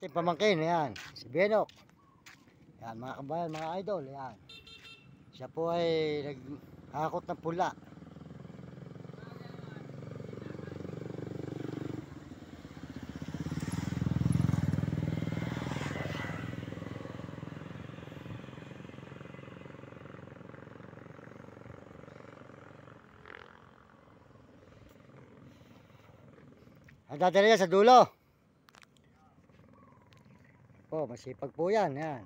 Ating pamangkin, yan, si Benok. Yan, mga kabayan, mga idol, yan. Siya po ay naghakot ng pula. Ang dadala niya sa dulo. Po, masipag po yan, yan.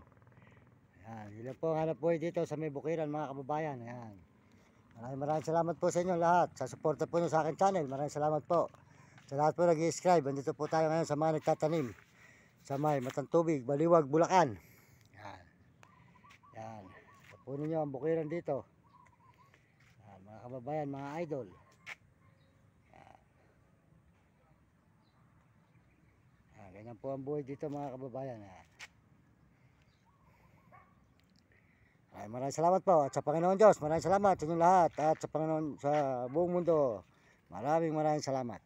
Yan, yun po ang hanap po dito sa may bukiran, mga kababayan, yan. Maraming salamat po sa inyo lahat. Sa suporta po nyo sa akin channel, maraming salamat po. Sa lahat po nag-i-subscribe, andito po tayo ngayon sa mga nagtatanim sa may Matantubig, Baliwag, Bulacan. Yan. Yan. Tapunin nyo ang bukiran dito. Yan, mga kababayan, mga idol. Yan. Yan, ganyan po ang buhay dito, mga kababayan. Yan. Ay, maraming salamat po at sa Panginoon Diyos, maraming salamat sa inyong lahat at sa Panginoon sa buong mundo. Maraming salamat.